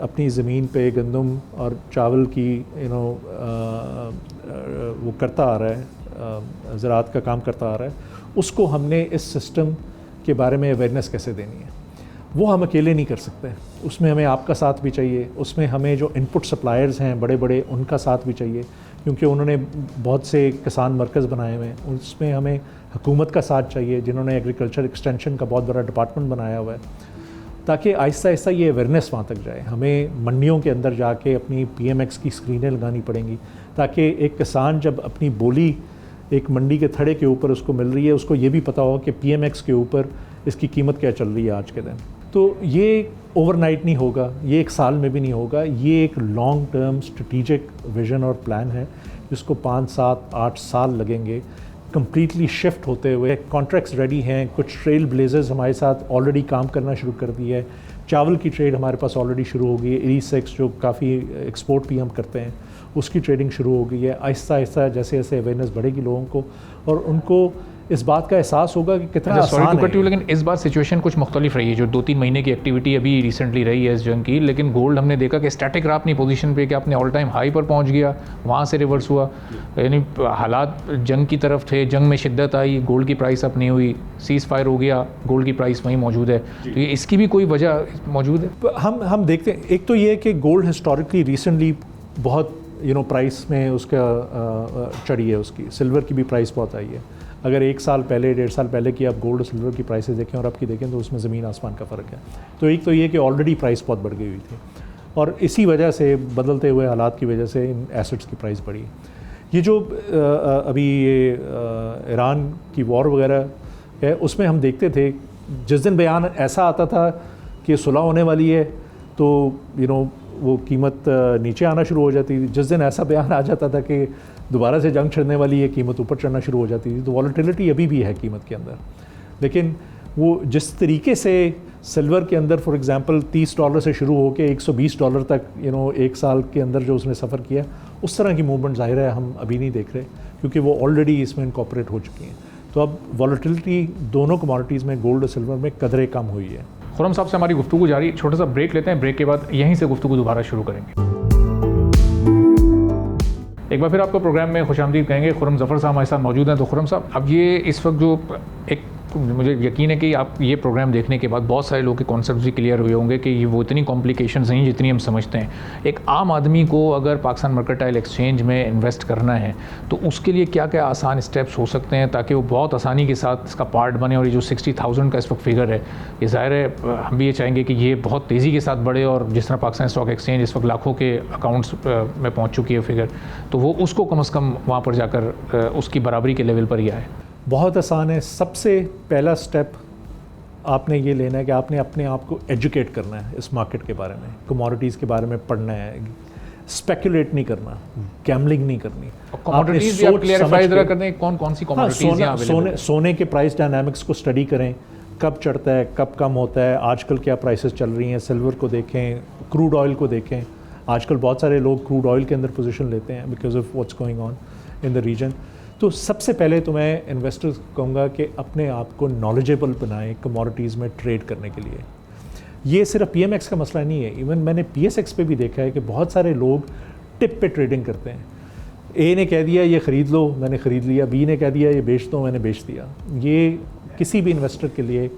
अपनी ज़मीन पे गंदम और चावल की वो करता आ रहा है, ज़राअत का काम करता आ रहा है, उसको हमने इस सिस्टम के बारे में अवेयरनेस कैसे देनी है। वो हम अकेले नहीं कर सकते, उसमें हमें आपका साथ भी चाहिए, उसमें हमें जो इनपुट सप्लायर्स हैं बड़े बड़े उनका साथ भी चाहिए, क्योंकि उन्होंने बहुत से किसान मरकज़ बनाए हुए हैं। उसमें हमें हुकूमत का साथ चाहिए, जिन्होंने एग्रीकल्चर एक्सटेंशन का बहुत बड़ा डिपार्टमेंट बनाया हुआ है, ताकि आहिस्ता आहिस्ता ये अवेयरनेस वहाँ तक जाए। हमें मंडियों के अंदर जाके अपनी PMX की स्क्रीनें लगानी पड़ेंगी, ताकि एक किसान जब अपनी बोली एक मंडी के थड़े के ऊपर उसको मिल रही है, उसको ये भी पता हो कि PMX के ऊपर इसकी कीमत क्या चल रही है आज के दिन। तो ये ओवरनाइट नहीं होगा, ये एक साल में भी नहीं होगा, ये एक लॉन्ग टर्म स्ट्रेटिजिक विज़न और प्लान है जिसको 5, 7, 8 साल लगेंगे कम्प्लीटली शिफ्ट होते हुए। कॉन्ट्रैक्ट्स रेडी हैं, कुछ ट्रेल ब्लेजर्स हमारे साथ ऑलरेडी काम करना शुरू कर दी है, चावल की ट्रेड हमारे पास ऑलरेडी शुरू हो गई है, E6 जो काफ़ी एक्सपोर्ट भी हम करते हैं उसकी ट्रेडिंग शुरू हो गई है। आहिस्ता आहिस्ता जैसे जैसे अवेयरनेस बढ़ेगी लोगों को और उनको इस बात का एहसास होगा कि कितना आसान है। लेकिन इस बार सिचुएशन कुछ मुख्तलिफ रही है। जो 2-3 महीने की एक्टिविटी अभी रिसेंटली रही है इस जंग की, लेकिन गोल्ड हमने देखा कि स्टैटिक रहा अपनी पोजीशन पे, कि आपने ऑल टाइम हाई पर पहुंच गया, वहाँ से रिवर्स हुआ, यानी हालात जंग की तरफ थे, जंग में शिद्दत आई, गोल्ड की प्राइस अप नहीं हुई, सीज़ फायर हो गया, गोल्ड की प्राइस वहीं मौजूद है। तो ये इसकी भी कोई वजह मौजूद है? हम देखते हैं, एक तो ये है कि गोल्ड हिस्टोरिकली रिसेंटली बहुत प्राइस में उसका चढ़ी है, उसकी सिल्वर की भी प्राइस बहुत आई है। अगर 1 साल पहले 1.5 साल पहले की आप गोल्ड और सिल्वर की प्राइसेस देखें और अब की देखें तो उसमें ज़मीन आसमान का फ़र्क है। तो एक तो ये कि ऑलरेडी प्राइस बहुत बढ़ गई हुई थी और इसी वजह से, बदलते हुए हालात की वजह से इन एसेट्स की प्राइस बढ़ी। ये जो अभी ये ईरान की वॉर वगैरह है, उसमें हम देखते थे जिस दिन बयान ऐसा आता था कि सुलह होने वाली है तो वो कीमत नीचे आना शुरू हो जाती थी। जिस दिन ऐसा बयान आ जाता था कि दोबारा से जंग छिड़ने वाली है, कीमत ऊपर चढ़ना शुरू हो जाती थी। तो वॉलेटिलिटी अभी भी है कीमत के अंदर, लेकिन वो जिस तरीके से सिल्वर के अंदर फॉर एग्जांपल $30 से शुरू होकर $120 तक 1 साल के अंदर जो उसने सफ़र किया, उस तरह की मूवमेंट ज़ाहिर है हम अभी नहीं देख रहे, क्योंकि वो ऑलरेडी इसमें इनकॉर्पोरेट हो चुकी हैं। तो अब वॉलेटिलिटी दोनों कमोडिटीज़ में, गोल्ड और सिल्वर में, कदरे कम हुई है। खुर्रम साहब से हमारी गुफ्तगू जारी, छोटा सा ब्रेक लेते हैं, ब्रेक के बाद यहीं से गुफ्तगू दोबारा शुरू करेंगे। एक बार फिर आपको प्रोग्राम में खुशामदीद कहेंगे। खुर्रम ज़फ़र साहब हमारे साथ मौजूद हैं। तो खुर्रम साहब, अब ये इस वक्त जो एक, मुझे यकीन है कि आप ये प्रोग्राम देखने के बाद बहुत सारे लोगों के कॉन्सेप्ट भी क्लियर हुए होंगे कि ये वो इतनी कॉम्प्लिकेशंस नहीं जितनी हम समझते हैं। एक आम आदमी को अगर पाकिस्तान मर्केंटाइल एक्सचेंज में इन्वेस्ट करना है तो उसके लिए क्या क्या आसान स्टेप्स हो सकते हैं ताकि वो बहुत आसानी के साथ इसका पार्ट बने। और ये जो 60,000 का इस वक्त फिगर है, ये ज़ाहिर है हम भी ये चाहेंगे कि ये बहुत तेज़ी के साथ बढ़े, और जिस तरह पाकिस्तान स्टॉक एक्सचेंज इस वक्त लाखों के अकाउंट्स में पहुँच चुकी है फिगर, तो वो उसको कम अज़ कम वहाँ पर जाकर उसकी बराबरी के लेवल पर ही आए। बहुत आसान है। सबसे पहला स्टेप आपने ये लेना है कि आपने अपने आप को एजुकेट करना है इस मार्केट के बारे में, कमोडिटीज़ के बारे में पढ़ना है, स्पेकुलेट नहीं करना, गैम्बलिंग नहीं करनी। कमोडिटीज़ आप क्लैरिफाई जरा कर दें, कौन कौन सी कमोडिटीज़ हैं अवेलेबल? सोने के प्राइस डायनामिक्स को स्टडी करें, कब चढ़ता है, कब कम होता है, आजकल क्या प्राइसेस चल रही हैं। सिल्वर को देखें, क्रूड ऑयल को देखें। आजकल बहुत सारे लोग क्रूड ऑयल के अंदर पोजीशन लेते हैं because of what's going on in the region. तो सबसे पहले तो मैं इन्वेस्टर्स कहूँगा कि अपने आप को नॉलेजेबल बनाएं कमोडिटीज़ में ट्रेड करने के लिए। ये सिर्फ PMX का मसला नहीं है, इवन मैंने PSX पे भी देखा है कि बहुत सारे लोग टिप पे ट्रेडिंग करते हैं। ए ने कह दिया ये ख़रीद लो, मैंने ख़रीद लिया, बी ने कह दिया ये बेच दो, मैंने बेच दिया। ये किसी भी इन्वेस्टर के लिए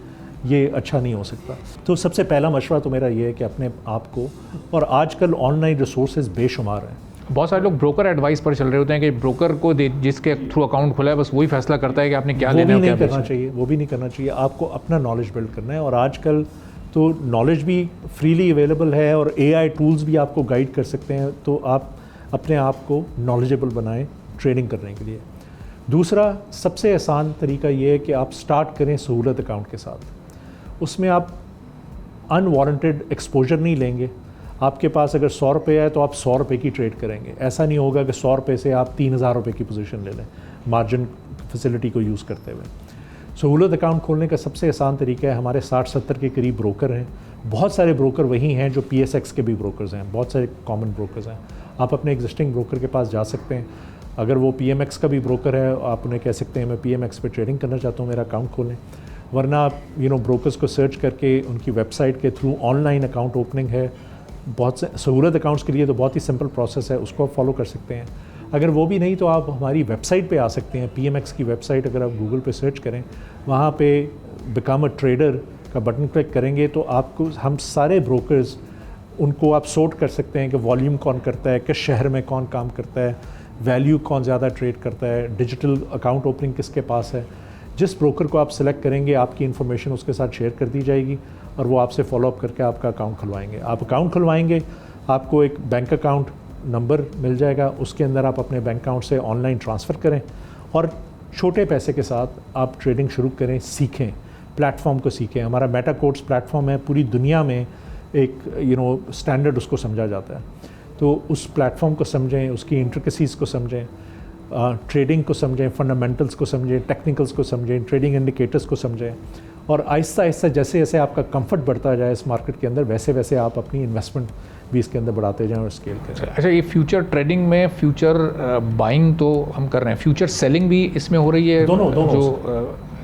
ये अच्छा नहीं हो सकता। तो सबसे पहला मशवरा तो मेरा ये है कि अपने आप को, और आजकल ऑनलाइन रिसोर्सेज बेशुमार हैं। बहुत सारे लोग ब्रोकर एडवाइस पर चल रहे होते हैं कि ब्रोकर को जिसके थ्रू अकाउंट खुला है बस वही फैसला करता है कि आपने क्या लेना है, क्या करना चाहिए, वो भी नहीं करना चाहिए। आपको अपना नॉलेज बिल्ड करना है, और आजकल तो नॉलेज भी फ्रीली अवेलेबल है और AI टूल्स भी आपको गाइड कर सकते हैं। तो आप अपने आप को नॉलेजेबल बनाएं ट्रेडिंग करने के लिए। दूसरा सबसे आसान तरीका ये है कि आप स्टार्ट करें सहूलत अकाउंट के साथ। उसमें आप अनवारंटेड एक्सपोजर नहीं लेंगे। आपके पास अगर 100 रुपये है तो आप 100 रुपये की ट्रेड करेंगे। ऐसा नहीं होगा कि 100 रुपये से आप 3000 रुपये की पोजीशन ले लें मार्जिन फैसिलिटी को यूज़ करते हुए। सहूलत अकाउंट खोलने का सबसे आसान तरीका है, हमारे 60-70 के करीब ब्रोकर हैं। बहुत सारे ब्रोकर वही हैं जो PSX के भी ब्रोकर्स हैं, बहुत सारे कॉमन ब्रोकर्स हैं। आप अपने एग्जिस्टिंग ब्रोकर के पास जा सकते हैं। अगर वो PMX का भी ब्रोकर है, आप उन्हें कह सकते हैं मैं PMX पे ट्रेडिंग करना चाहता हूँ, मेरा अकाउंट खोलें। वरना आप ब्रोकर्स को सर्च करके उनकी वेबसाइट के थ्रू ऑनलाइन अकाउंट ओपनिंग है। बहुत से सहूलत अकाउंट्स के लिए तो बहुत ही सिंपल प्रोसेस है, उसको आप फॉलो कर सकते हैं। अगर वो भी नहीं तो आप हमारी वेबसाइट पे आ सकते हैं। PMX की वेबसाइट अगर आप गूगल पे सर्च करें, वहाँ पे बिकम अ ट्रेडर का बटन क्लिक करेंगे तो आपको हम सारे ब्रोकर्स उनको आप सोर्ट कर सकते हैं कि वॉल्यूम कौन करता है, किस शहर में कौन काम करता है, वैल्यू कौन ज़्यादा ट्रेड करता है, डिजिटल अकाउंट ओपनिंग किसके पास है। जिस ब्रोकर को आप सेलेक्ट करेंगे आपकी इन्फॉर्मेशन उसके साथ शेयर कर दी जाएगी और वो आपसे फॉलोअप करके आपका अकाउंट खुलवाएंगे। आप अकाउंट खुलवाएंगे, आपको एक बैंक अकाउंट नंबर मिल जाएगा, उसके अंदर आप अपने बैंक अकाउंट से ऑनलाइन ट्रांसफ़र करें और छोटे पैसे के साथ आप ट्रेडिंग शुरू करें, सीखें, प्लेटफॉर्म को सीखें। हमारा मेटा कोड्स प्लेटफॉर्म है, पूरी दुनिया में एक स्टैंडर्ड उसको समझा जाता है। तो उस प्लेटफॉर्म को समझें, उसकी इंट्रिकसीज़ को समझें, ट्रेडिंग को समझें, फंडामेंटल्स को समझें, टेक्निकल्स को समझें, ट्रेडिंग इंडिकेटर्स को समझें, और आहिस्ता आहिस्ता जैसे जैसे आपका कंफर्ट बढ़ता जाए इस मार्केट के अंदर, वैसे वैसे आप अपनी इन्वेस्टमेंट भी इसके अंदर बढ़ाते जाएं और स्केल करें। अच्छा, ये फ्यूचर ट्रेडिंग में फ्यूचर बाइंग तो हम कर रहे हैं, फ्यूचर सेलिंग भी इसमें हो रही है? दोनों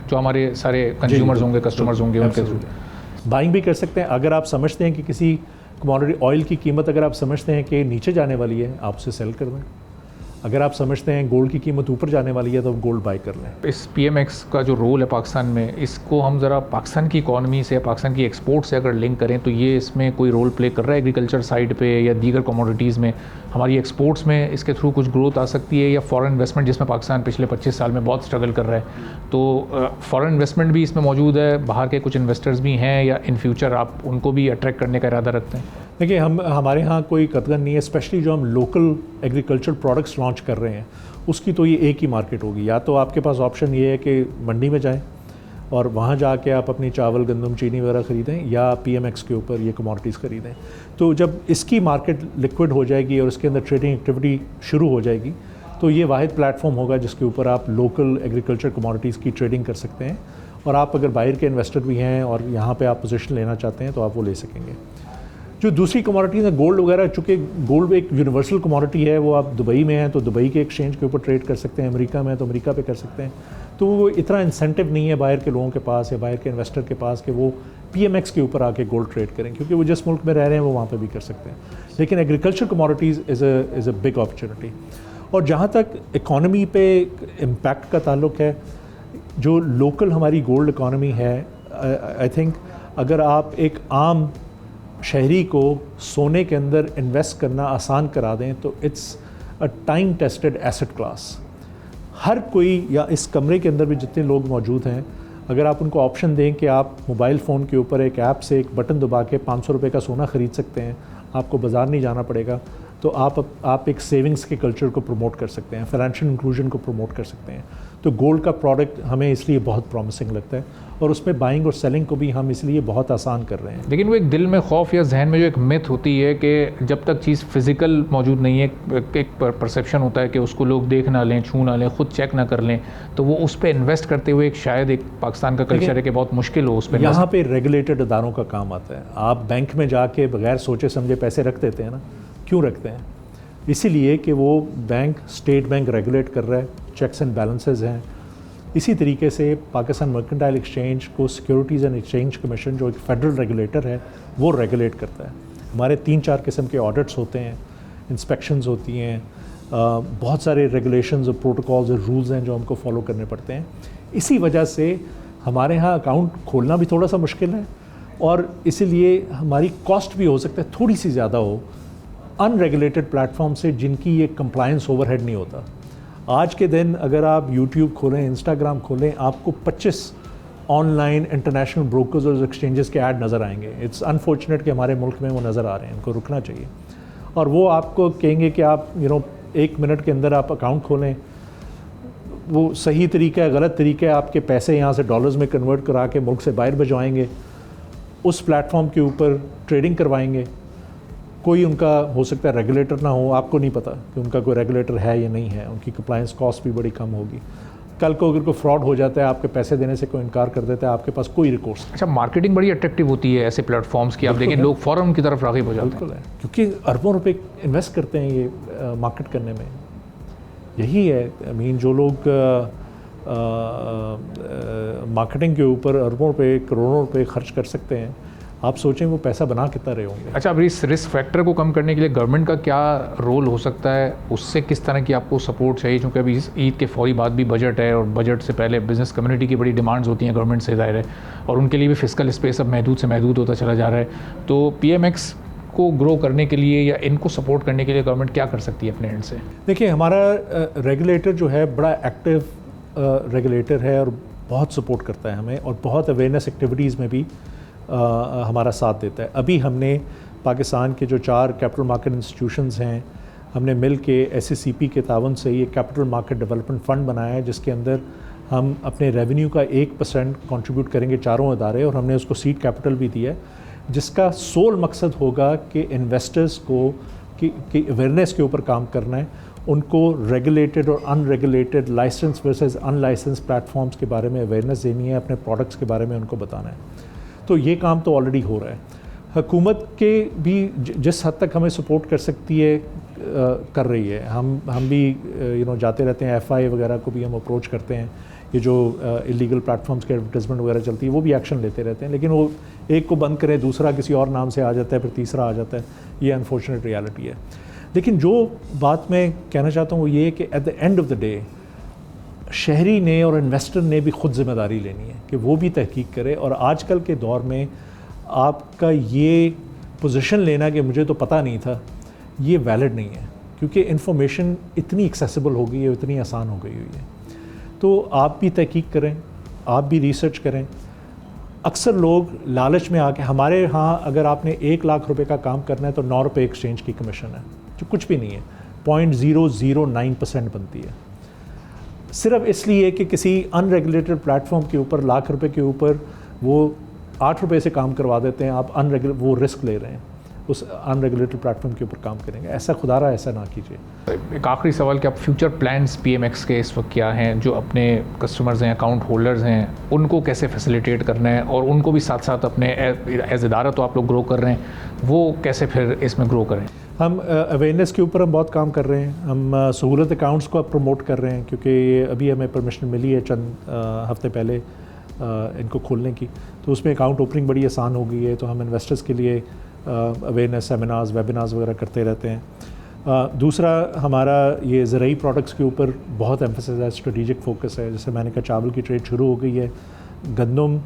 जो हमारे सारे कंज्यूमर्स होंगे, कस्टमर्स होंगे, उनके थ्रू बाइंग भी कर सकते हैं। अगर आप समझते हैं कि किसी कमोडिटी ऑयल की कीमत अगर आप समझते हैं कि नीचे जाने वाली है, आप उसे सेल कर दें। अगर आप समझते हैं गोल्ड की कीमत ऊपर जाने वाली है तो आप गोल्ड बाई कर लें। इस PMX का जो रोल है पाकिस्तान में, इसको हम ज़रा पाकिस्तान की इकॉनमी से, पाकिस्तान की एक्सपोर्ट से अगर लिंक करें तो ये इसमें कोई रोल प्ले कर रहा है एग्रीकल्चर साइड पे या दीगर कमोडिटीज़ में? हमारी एक्सपोर्ट्स में इसके थ्रू कुछ ग्रोथ आ सकती है, या फॉरेन इन्वेस्टमेंट जिसमें पाकिस्तान पिछले 25 साल में बहुत स्ट्रगल कर रहा है, तो फॉरेन इन्वेस्टमेंट भी इसमें मौजूद है, बाहर के कुछ इन्वेस्टर्स भी हैं, या इन फ्यूचर आप उनको भी अट्रैक्ट करने का इरादा रखते हैं? देखिए, हमारे यहाँ कोई कतगन नहीं है, स्पेशली जो हम लोकल एग्रीकल्चर प्रोडक्ट्स लॉन्च कर रहे हैं उसकी तो ये एक ही मार्केट होगी। या तो आपके पास ऑप्शन ये है कि मंडी में जाएं और वहाँ जाके आप अपनी चावल, गंदम, चीनी वगैरह ख़रीदें, या PMX के ऊपर ये कमोडिटीज़ ख़रीदें। तो जब इसकी मार्केट लिक्विड हो जाएगी और इसके अंदर ट्रेडिंग एक्टिविटी शुरू हो जाएगी तो ये वाहिद प्लेटफॉर्म होगा जिसके ऊपर आप लोकल एग्रीकल्चर कमोडिटीज़ की ट्रेडिंग कर सकते हैं। और आप अगर बाहर के इन्वेस्टर भी हैं और यहाँ पर आप पोजीशन लेना चाहते हैं तो आप वो ले सकेंगे। जो दूसरी कमोडिटीज़ हैं, गोल्ड वगैरह, चूँकि गोल्ड एक यूनिवर्सल कमोडिटी है, वो आप दुबई में हैं तो दुबई के एक्सचेंज के ऊपर ट्रेड कर सकते हैं, अमेरिका में है तो अमेरिका पे कर सकते हैं। तो वो इतना इंसेंटिव नहीं है बाहर के लोगों के पास या बाहर के इन्वेस्टर के पास कि वो PMX के ऊपर आके गोल्ड ट्रेड करें, क्योंकि वो जिस मुल्क में रह रहे हैं वो वहाँ पर भी कर सकते हैं। लेकिन agriculture commodities is a big opportunity. और जहाँ तक इकॉनमी पे इम्पैक्ट का ताल्लुक है, जो लोकल हमारी गोल्ड इकॉनमी है, आई थिंक अगर आप एक आम शहरी को सोने के अंदर इन्वेस्ट करना आसान करा दें तो it's a time tested asset class. हर कोई, या इस कमरे के अंदर भी जितने लोग मौजूद हैं, अगर आप उनको ऑप्शन दें कि आप मोबाइल फ़ोन के ऊपर एक ऐप से एक बटन दबा के 500 रुपये का सोना ख़रीद सकते हैं, आपको बाज़ार नहीं जाना पड़ेगा, तो आप एक सेविंग्स के कल्चर को प्रमोट कर सकते हैं, फाइनेंशियल इंक्लूजन को प्रमोट कर सकते हैं। तो गोल्ड का प्रोडक्ट हमें इसलिए बहुत प्रॉमिसिंग लगता है और उसमें बाइंग और सेलिंग को भी हम इसलिए बहुत आसान कर रहे हैं। लेकिन वो एक दिल में खौफ या जहन में जो एक मिथ होती है कि जब तक चीज़ फिज़िकल मौजूद नहीं है, एक परसेप्शन होता है कि उसको लोग देख ना लें, छू ना लें, ख़ुद चेक ना कर लें, तो वो उस पर इन्वेस्ट करते हुए शायद एक पाकिस्तान का कल्चर है कि बहुत मुश्किल हो उस पर। यहाँ पे रेगुलेटेड इदारों का काम आता है। आप बैंक में जाके बगैर सोचे समझे पैसे रख देते हैं ना, क्यों रखते हैं? इसीलिए कि वो बैंक, स्टेट बैंक रेगुलेट कर रहा है, चेक्स एंड बैलेंसेस हैं। इसी तरीके से पाकिस्तान मर्केंटाइल एक्सचेंज को सिक्योरिटीज़ एंड एक्सचेंज कमीशन, जो एक फेडरल रेगुलेटर है, वो रेगुलेट करता है। हमारे 3-4 किस्म के ऑडिट्स होते हैं, इंस्पेक्शंस होती हैं, बहुत सारे रेगुलेशंस और प्रोटोकॉल्स और रूल्स हैं जो हमको फॉलो करने पड़ते हैं। इसी वजह से हमारे यहाँ अकाउंट खोलना भी थोड़ा सा मुश्किल है और इसीलिए हमारी कॉस्ट भी हो सकता है थोड़ी सी ज़्यादा हो अनरेगुलेटेड प्लेटफॉर्म से जिनकी ये कंप्लायंस ओवरहेड नहीं होता। आज के दिन अगर आप यूट्यूब खोलें, इंस्टाग्राम खोलें, आपको 25 ऑनलाइन इंटरनेशनल ब्रोकर्स और एक्सचेंजेस के ऐड नज़र आएंगे। इट्स अनफॉर्चुनेट कि हमारे मुल्क में वो नज़र आ रहे हैं, इनको रुकना चाहिए। और वो आपको कहेंगे कि आप 1 मिनट के अंदर आप अकाउंट खोलें, वो सही तरीका है गलत तरीका है, आपके पैसे यहाँ से डॉलर्स में कन्वर्ट करा के मुल्क से बाहर भिजवाएंगे, उस प्लेटफॉर्म के ऊपर ट्रेडिंग करवाएंगे। कोई उनका हो सकता है रेगुलेटर ना हो, आपको नहीं पता कि उनका कोई रेगुलेटर है या नहीं है, उनकी कंप्लायंस कॉस्ट भी बड़ी कम होगी। कल को अगर कोई फ्रॉड हो जाता है, आपके पैसे देने से कोई इनकार कर देता है, आपके पास कोई रिकोर्स नहीं। अच्छा, मार्केटिंग बड़ी अट्रैक्टिव होती है ऐसे प्लेटफॉर्म्स की, आप देखें लोग फ़ौरन की तरफ राग़िब हो जाते हैं। बिल्कुल है, क्योंकि अरबों रुपए इन्वेस्ट करते हैं ये मार्केट करने में। यही है, आई मीन जो लोग मार्केटिंग के ऊपर अरबों रुपए, करोड़ों रुपए खर्च कर सकते हैं, आप सोचें वो पैसा बना कितना रहे होंगे। अच्छा, अब इस रिस्क फैक्टर को कम करने के लिए गवर्नमेंट का क्या रोल हो सकता है, उससे किस तरह की आपको सपोर्ट चाहिए? क्योंकि अभी ईद के फौरी बाद भी बजट है और बजट से पहले बिज़नेस कम्युनिटी की बड़ी डिमांड्स होती हैं गवर्नमेंट से, ज़ाहिर है, और उनके लिए भी फिस्कल स्पेस अब महदूद से महदूद होता चला जा रहा है। तो PMX को ग्रो करने के लिए या इनको सपोर्ट करने के लिए गवर्नमेंट क्या कर सकती है अपने एंड से? देखिए, हमारा रेगुलेटर जो है बड़ा एक्टिव रेगुलेटर है और बहुत सपोर्ट करता है हमें, और बहुत अवेयरनेस एक्टिविटीज़ में भी हमारा साथ देता है। अभी हमने पाकिस्तान के जो 4 कैपिटल मार्केट इंस्टीट्यूशंस हैं, हमने मिल के SACP के तावन से ये कैपिटल मार्केट डेवलपमेंट फ़ंड बनाया है, जिसके अंदर हम अपने रेवेन्यू का 1% कंट्रीब्यूट करेंगे चारों अदारे, और हमने उसको सीड कैपिटल भी दिया है, जिसका सोल मकसद होगा कि इन्वेस्टर्स को कि अवेयरनेस के ऊपर काम करना है, उनको रेगुलेटेड और unregulated, license versus unlicense platforms के बारे में अवेयरनेस देनी है, अपने प्रोडक्ट्स के बारे में उनको बताना है। तो ये काम तो ऑलरेडी हो रहा है। हुकूमत के भी जिस हद तक हमें सपोर्ट कर सकती है कर रही है। हम भी जाते रहते हैं, FI वगैरह को भी हम अप्रोच करते हैं, ये जो इलीगल प्लेटफॉर्म्स के एडवर्टाइजमेंट वगैरह चलती है वो भी एक्शन लेते रहते हैं, लेकिन वो एक को बंद करें, दूसरा किसी और नाम से आ जाता है, फिर तीसरा आ जाता है। ये अनफॉर्चुनेट रियलिटी है। लेकिन जो बात मैं कहना चाहता हूँ वो ये है कि at the end of the day शहरी ने और इन्वेस्टर ने भी खुद ज़िम्मेदारी लेनी है कि वो भी तहकीक करे। और आजकल के दौर में आपका ये पोजीशन लेना कि मुझे तो पता नहीं था, ये वैलिड नहीं है, क्योंकि इन्फॉर्मेशन इतनी एक्सेसिबल हो गई है, इतनी आसान हो गई हुई है। तो आप भी तहकीक करें, आप भी रिसर्च करें। अक्सर लोग लालच में आके, हमारे यहाँ अगर आपने 1 लाख रुपए का काम करना है तो 9 रुपये एक्सचेंज की कमीशन है, जो कुछ भी नहीं है, 0.009% बनती है। सिर्फ इसलिए कि किसी अनरेगुलेटेड प्लेटफॉर्म के ऊपर लाख रुपए के ऊपर वो 8 रुपये से काम करवा देते हैं, आप वो रिस्क ले रहे हैं, उस अनरेगुलेटेड प्लेटफॉर्म के ऊपर काम करेंगे। ऐसा खुदारा ऐसा ना कीजिए। एक आखिरी सवाल कि आप फ्यूचर प्लान्स PMX के इस वक्त क्या हैं, जो अपने कस्टमर्स हैं, अकाउंट होल्डर्स हैं, उनको कैसे फैसिलिटेट करना है, और उनको भी साथ साथ अपने एज इदारा तो आप लोग ग्रो कर रहे हैं, वो कैसे फिर इसमें ग्रो करें? हम अवेयरनेस के ऊपर हम बहुत काम कर रहे हैं। हम सहूलत अकाउंट्स को अब प्रमोट कर रहे हैं, क्योंकि अभी हमें परमिशन मिली है चंद हफ्ते पहले इनको खोलने की, तो उसमें अकाउंट ओपनिंग बड़ी आसान हो गई है। तो हम इन्वेस्टर्स के लिए अवेयरनेस सेमिनार्स, वेबिनार्स वगैरह करते रहते हैं। दूसरा, हमारा ये ज़रूरी प्रोडक्ट्स के ऊपर बहुत एम्फेसिस है, स्ट्रेटेजिक फोकस है। जैसे मैंने कहा, चावल की ट्रेड शुरू हो गई है, गंदम,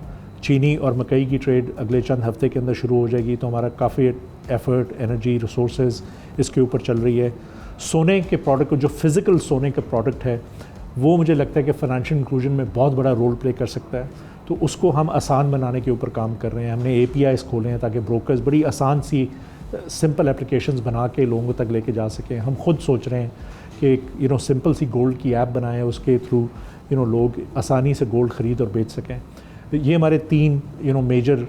चीनी और मकई की ट्रेड अगले चंद हफ्ते के अंदर शुरू हो जाएगी। तो हमारा काफ़ी एफर्ट, एनर्जी, रिसोर्सेज इसके ऊपर चल रही है। सोने के प्रोडक्ट, जो फिज़िकल सोने का प्रोडक्ट है, वो मुझे लगता है कि फ़ाइनेंशियल इंक्लूजन में बहुत बड़ा रोल प्ले कर सकता है। तो उसको हम आसान बनाने के ऊपर काम कर रहे हैं। हमने APIs खोले हैं ताकि ब्रोकर्स बड़ी आसान सी सिंपल एप्लीकेशंस बना के लोगों तक लेके जा सकें। हम खुद सोच रहे हैं कि सिंपल सी गोल्ड की ऐप बनाएं, उसके थ्रू लोग आसानी से गोल्ड ख़रीद और बेच सकें। ये हमारे 3 मेजर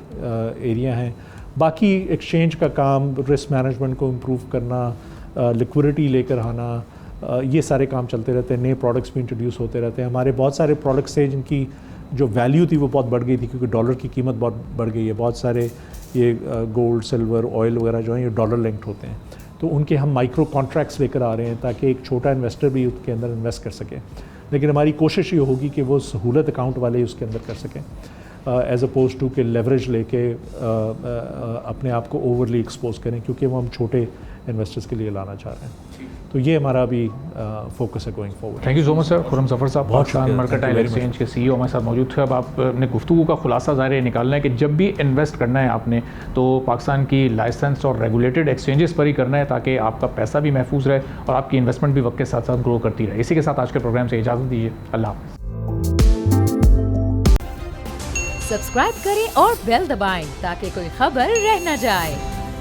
एरिया हैं। बाकी एक्सचेंज का काम, रिस्क मैनेजमेंट को इम्प्रूव करना, लिक्विडिटी लेकर आना, ये सारे काम चलते रहते हैं। नए प्रोडक्ट्स भी इंट्रोड्यूस होते रहते हैं। हमारे बहुत सारे प्रोडक्ट्स हैं जिनकी जो वैल्यू थी वो बहुत बढ़ गई थी, क्योंकि डॉलर की कीमत बहुत बढ़ गई है। बहुत सारे ये गोल्ड, सिल्वर, ऑयल वगैरह जो हैं ये डॉलर लिंक्ड होते हैं, तो उनके हम माइक्रो कॉन्ट्रैक्ट्स लेकर आ रहे हैं ताकि एक छोटा इन्वेस्टर भी उसके अंदर इन्वेस्ट कर सके। लेकिन हमारी कोशिश ये होगी कि वो सहूलत अकाउंट वाले ही उसके अंदर कर सकें, एज अपोज टू कि लेवरेज लेके अपने आप को ओवरली एक्सपोज करें, क्योंकि वो हम छोटे इन्वेस्टर्स के लिए लाना चाह रहे हैं। तो ये हमारा अभी फोकस है going forward. Thank you so much sir. Khurram Zafar साहब, बहुत पाकिस्तान शुक्रिया, mercantile thank you very exchange के CEO हमारे साथ मौजूद थे। अब आपने गुफ्तगू का खुलासा ज़ाहिर है निकालना है कि जब भी इन्वेस्ट करना है आपने तो पाकिस्तान की लाइसेंस और रेगुलेटेड एक्सचेंजेस पर ही करना है, ताकि आपका पैसा भी महफूज रहे और आपकी इन्वेस्टमेंट भी वक्त के साथ साथ ग्रो करती रहे। इसी के साथ आज के प्रोग्राम से इजाज़त दीजिए। अल्लाह हाफ़िज़। सब्सक्राइब करें और बेल दबाएं ताकि कोई खबर रह न जाए।